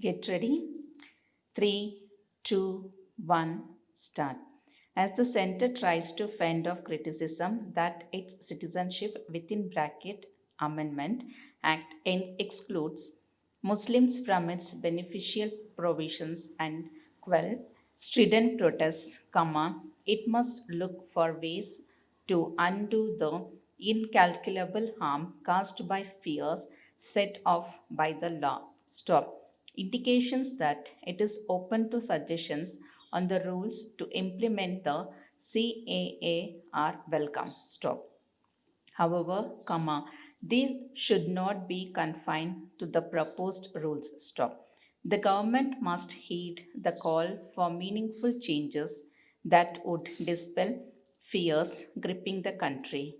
Get ready. 3, 2, 1, start. As the center tries to fend off criticism that its citizenship within bracket amendment act excludes Muslims from its beneficial provisions and quell strident protests, it must look for ways to undo the incalculable harm caused by fears set off by the law. Stop. Indications that it is open to suggestions on the rules to implement the CAA are welcome. Stop. However, these should not be confined to the proposed rules. Stop. The government must heed the call for meaningful changes that would dispel fears gripping the country,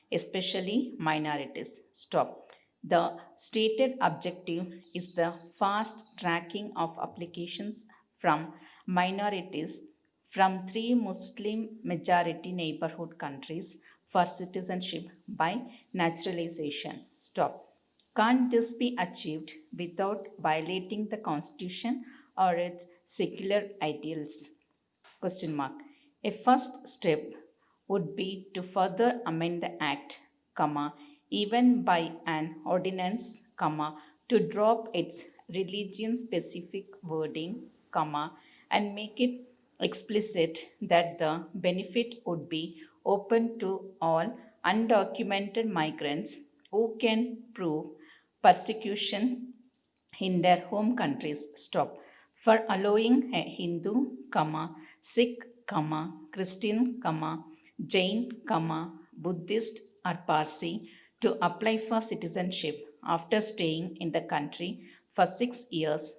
especially minorities. Stop. The stated objective is the fast tracking of applications from minorities from three Muslim majority neighborhood countries for citizenship by naturalization. Stop. Can't this be achieved without violating the constitution or its secular ideals? Question mark. A first step would be to further amend the act, even by an ordinance, to drop its religion specific wording, and make it explicit that the benefit would be open to all undocumented migrants who can prove persecution in their home countries. Stop. For allowing a Hindu, Sikh, Christian, Jain, Buddhist or Parsi to apply for citizenship after staying in the country for 6 years,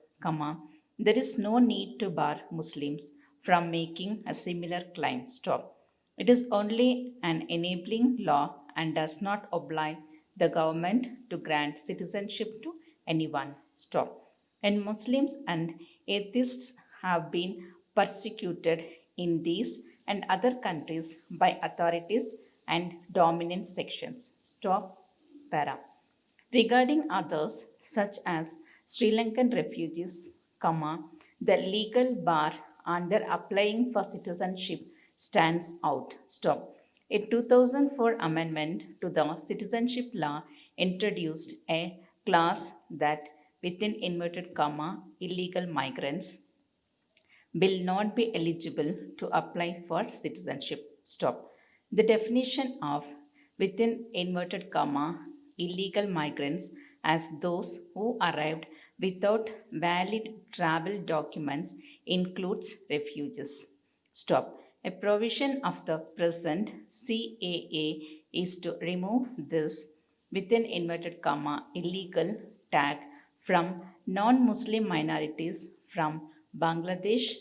there is no need to bar Muslims from making a similar claim. Stop. It is only an enabling law and does not oblige the government to grant citizenship to anyone. Stop. And Muslims and atheists have been persecuted in these and other countries by authorities and dominant sections. Stop. Para. Regarding others, such as Sri Lankan refugees, the legal bar under applying for citizenship stands out. Stop. A 2004 amendment to the citizenship law introduced a clause that within inverted illegal migrants will not be eligible to apply for citizenship. Stop. The definition of within inverted illegal migrants as those who arrived without valid travel documents includes refugees. Stop. A provision of the present CAA is to remove this within inverted illegal tag from non-Muslim minorities from Bangladesh,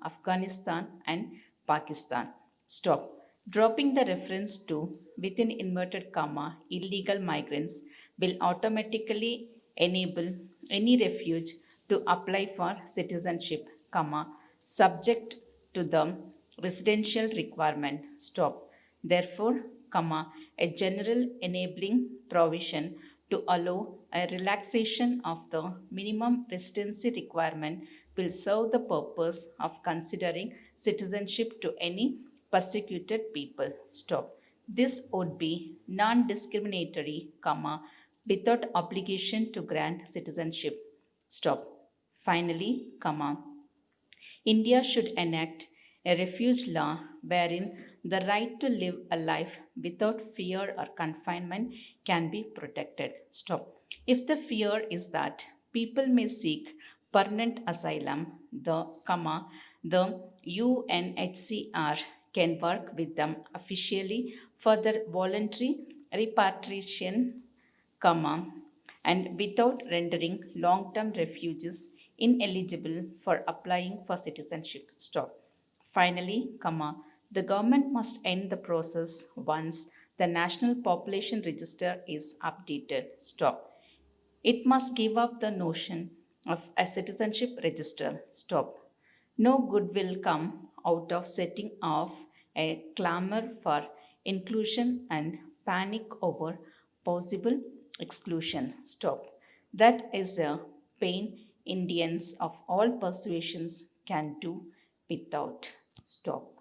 Afghanistan and Pakistan. Stop. Dropping the reference to within inverted illegal migrants will automatically enable any refuge to apply for citizenship, subject to the residential requirement. Stop. Therefore, a general enabling provision to allow a relaxation of the minimum residency requirement will serve the purpose of considering citizenship to any persecuted people. Stop. This would be non-discriminatory, without obligation to grant citizenship. Stop. Finally, India should enact a refuge law wherein the right to live a life without fear or confinement can be protected. Stop. If the fear is that people may seek permanent asylum, the UNHCR can work with them officially for their voluntary repatriation, and without rendering long term refugees ineligible for applying for citizenship. Stop. Finally, the government must end the process once the National Population Register is updated. Stop. It must give up the notion of a citizenship register. Stop. No good will come out of setting off a clamor for inclusion and panic over possible exclusion. Stop. That is a pain Indians of all persuasions can do without. Stop.